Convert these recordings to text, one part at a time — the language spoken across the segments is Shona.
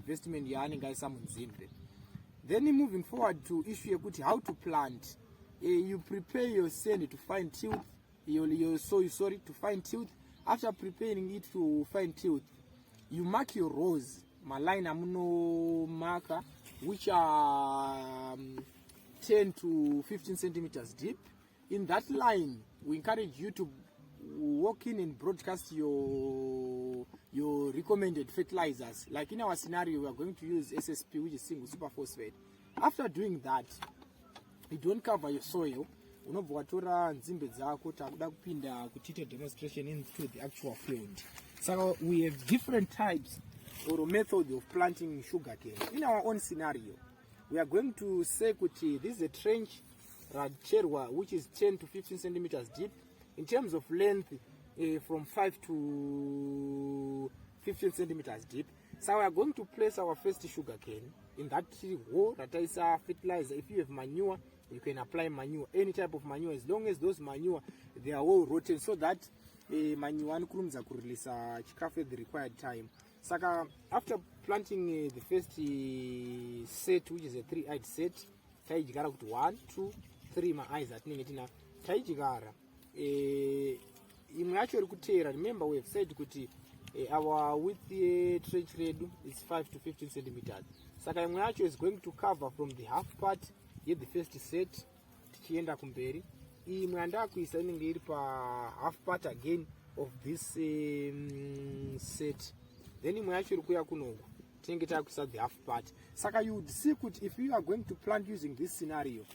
investment yaanenge aisa munzimbe. Then moving forward to issue yekuti how to plant. You prepare your sand to fine tilth, your soil, to fine tilth. After preparing it to fine tilth, you mark your rows, maline amuno marker, which are 10 to 15 centimeters deep. In that line, we encourage you to walk in and broadcast your recommended fertilizers. Like in our scenario, we are going to use SSP, which is single superphosphate. After doing that, you don't cover your soil. Unobva watora nzimbe dzako takuda kupinda kuchita demonstration into the actual field. So we have different types or methods of planting sugarcane. In our own scenario, we are going to say kuti this is a trench radcherwa which is 10 to 15 centimeters deep. In terms of length, from 5 to 15 centimeters deep. So we are going to place our first sugarcane in that hole that is fertilizer. If you have manure, you can apply manure, any type of manure, as long as those manure they are all rotten, so that manure anukurumza kurelease chikafu at the required time. Saka after planting the first set, which is a 3-eyed set, taijigara kuti 1, 2, 3 ma-eyes atinenge tina taijigara. Imwe yacho iri kuteera, remember we have said kuti our width trench redu is 5 to 15 centimeters. Saka imwe yacho is going to cover from the half part the first set tichienda kumberi. Imwe andakuisa inenge iri pa half part again of this set. Then imwe yacho iri kuya kunoku tinenge takuisa the half part. Saka you would see kuti if you are going to plant using this scenario,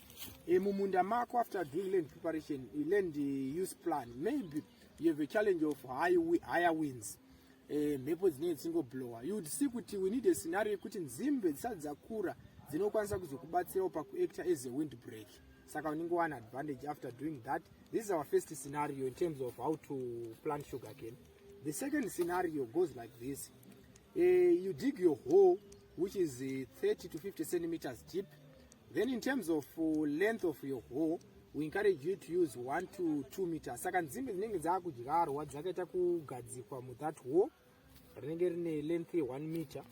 mumunda mako after doing land preparation, land use plan, maybe you have a challenge of higher winds. Mhepo dzine single blower. You would see kuti we need a scenario kuti nzimbe dzisati dzakura dzinokwanisa kuzokubatsirawo pakuacta as a windbreak. Saka unenge one advantage after doing that. This is our first scenario in terms of how to plant sugarcane. The second scenario goes like this. You dig your hole, which is 30 to 50 centimeters deep. Then in terms of length of your hole, we encourage you to use 1 to 2 meters. Saka nzimbe dzinenge dzakudyarwa dzakaita kugadzikwa mu that hole rinenge rine length 1 meter.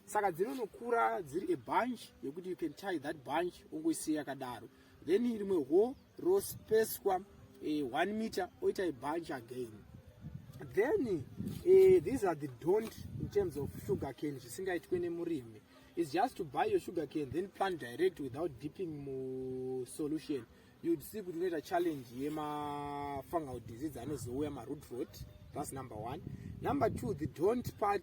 Saka dzinonokura dziri a bunch yekuti you can tie that bunch ungoisiya yakadaro. Then rimwe hole rospacwa 1 meter oita a bunch again. Then these are the don't in terms of sugarcane zvisingaitwe nemurimi. It's just to buy your sugarcane then plant direct without dipping more solution. You'd see kuti unoita challenge yema fungal disease anozouya root rot. That's number one. Number two, the don't part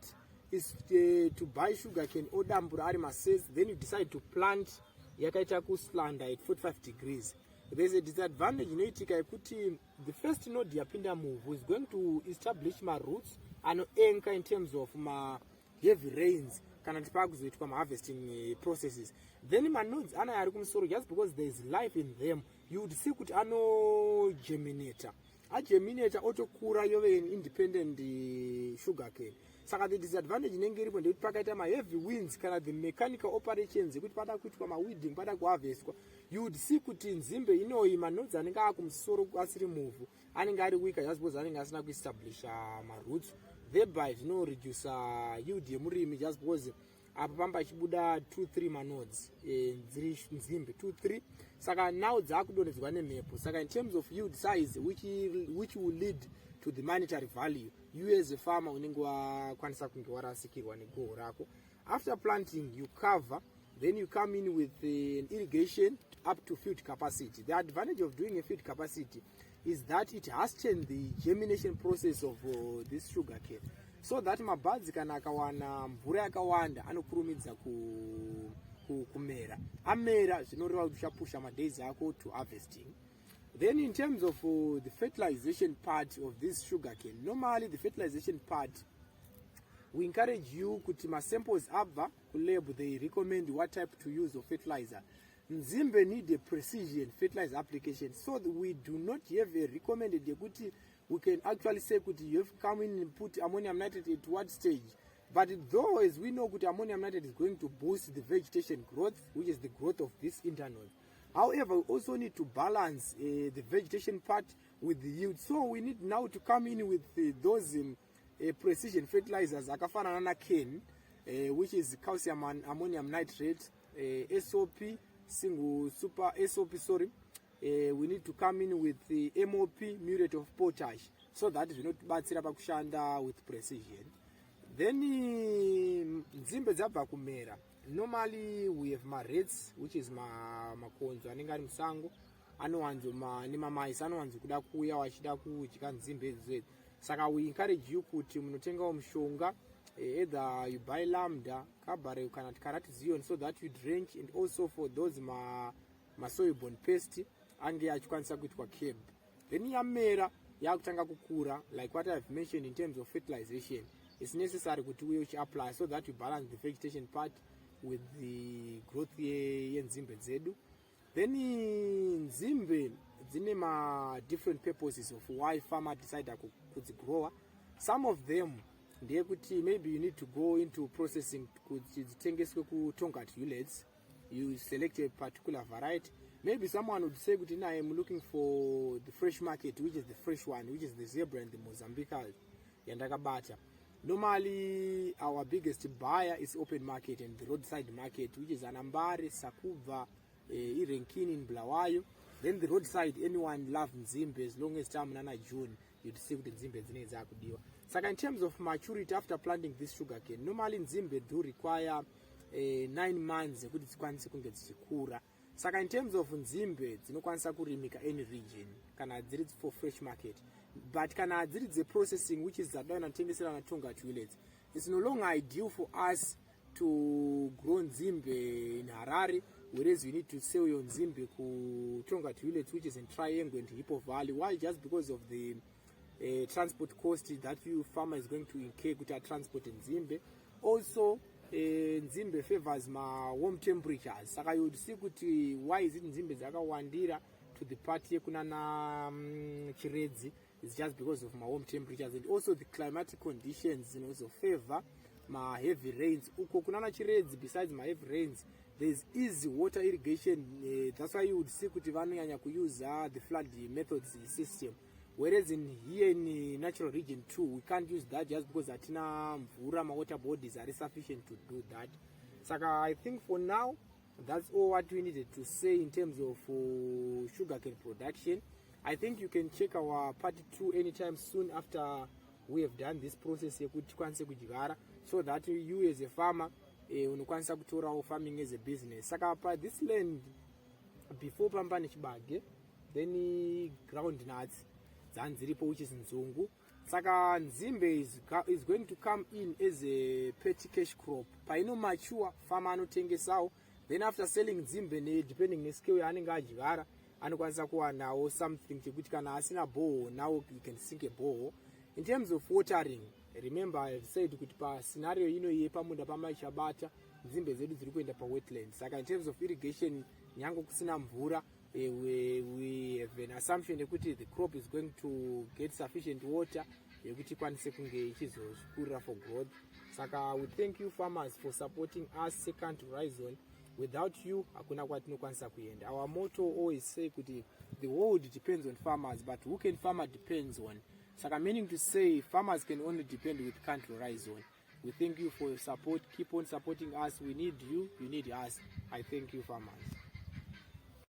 is to buy sugarcane odambura ari masets, then you decide to plant yakaita kuslanda at 45 degrees. There's a disadvantage inoitika yekuti the first node yapinda move is going to establish my roots and anchor in terms of my heavy rains kana tipakuzoitwa ma harvesting processes. Then my nodes ana ari kumusoro, just because there is life in them, you would see kuti ano germinator. A germinator otokura yove independent sugarcane. Saka the disadvantage inenge iripo ndekuti pakaita ma heavy winds kana the mechanical operations ekuti pada kuitwa ma weeding, pada kuharvestwa, you would see kuti nzimbe inoyi manodzi anenge akumusoro asiri move anenge ari weaker, just because anenge asina kuestablish ma roots, thereby zvino reduce yield yemurimi, just because apo pamba chibuda 2-3 manodes dziri nzimbe 2-3. Saka now dzakudonedzwa nemhepo. Saka in terms of yield size, which will lead to the monetary value, you as a farmer unenge wakwanisa kunge warasikirwa negoho rako. After planting, you cover, then you come in with an irrigation up to field capacity. The advantage of doing a field capacity is that it hastens the germination process of this sugarcane, so that mabadzi kana akawana mvura yakawanda anokurumidza kumera. Amera zvinoreva kuti uchapusha madays ako to harvesting. Then in terms of the fertilization part of this sugarcane, normally the fertilization part, we encourage you kuti ma samples abva kulab, they recommend what type to use of fertilizer. Nzimbe need a precision fertilizer application, so that we do not have a recommended yekuti we can actually say kuti you have come in and put ammonium nitrate at what stage. But though as we know kuti ammonium nitrate is going to boost the vegetation growth, which is the growth of this internode. However, we also need to balance the vegetation part with the yield. So we need now to come in with those precision fertilizers akafanana na cane which is calcium and ammonium nitrate, SOP, we need to come in with the MOP, muriate of potash, so that we not batsira pakushanda with precision. Then nzimbe dzabva kumera. Normally we have marets, which is makonzo anenge ari musango, anowanzo nemamaisi anowanzo kuda kuuya wachida kudya nzimbe idzi. Saka we encourage you kuti munotengawo mushonga, either you buy lambda, kabare kana karatizion, so that you drench, and also for those soil-borne pest ange achikwanisa kuitwa keb. Then yamera yakutanga kukura, like what I have mentioned in terms of fertilization, it's necessary kuti uye uchiapply so that you balance the vegetation part with the growth yenzimbe dzedu. Then nzimbe dzine different purposes of why farmer decide kudzigrowa. Some of them ndeyekuti maybe you need to go into processing kuti dzitengeswe kutonga units. You select a particular variety. Maybe someone would say kuti I am looking for the fresh market, which is the fresh one, which is the zebra and the Mozambique yandakabata. Normally our biggest buyer is open market and the roadside market, which is Anambare, Sakuva, Irenkini in Bulawayo. Then the roadside, anyone love nzimbe, as long as time nana June, you'd see the nzimbe zine zakudiwa. So in terms of maturity after planting this sugarcane, normally nzimbe do require 9 months kuti dzikwanise kunge dzichikura. Saka in terms of nzimbe dzinokwanisa kurimika any region kana dziri for fresh market, but kana dziri dze processing, which is dzadai natengesera natonga toilets, it's no longer ideal for us to grow nzimbe in Harare, whereas we need to sell your nzimbe ku tonga toilets, which is in Triangle and Hippo Valley. Why? Just because of the transport cost that you farmer is going to incur kuti transport nzimbe. Also nzimbe favors warm temperatures. Saka you would see kuti why is it nzimbe dzakawandira to the part yekunana chiredzi, it's just because of warm temperatures, and also the climatic conditions also favor heavy rains. Uko kunana chiredzi, besides heavy rains, there is easy water irrigation. That's why you would see kuti vanonyanya kuuse the flood methods system. Whereas in here in natural region too, we can't use that just because atina mvura, water bodies are sufficient to do that. Saka I think for now, that's all what we needed to say in terms of sugarcane production. I think you can check our part 2 anytime soon after we have done this process, so that you as a farmer, unokwanisa kutora farming as a business. Saka pa this land, before pambane chibage, then ground nuts, zanziripo, which is nzungu. Saka nzimbe is going to come in as a petty cash crop. Paino mature, farmer anotengesao. Then after selling nzimbe, depending on scale yanenga ajigara, anokwanisa kuwa now something chekuti kana asina bowl, now you can sink a bowl. In terms of watering, remember I have said kuti pa scenario yepa munda pamaishabata, nzimbe zedu ziri kuenda pa wetlands. Saka in terms of irrigation, nyango kusina mvura, we have an assumption that the crop is going to get sufficient water yekuti kwanise kunge ichizokura for growth. Saka we thank you farmers for supporting us second horizon. Without you, hakuna kwatinokwanisa kuenda. Our motto always say kuti the world depends on farmers, but who can farmer depends on. Saka meaning to say farmers can only depend with country horizon. We thank you for your support. Keep on supporting us. We need you. You need us. I thank you farmers.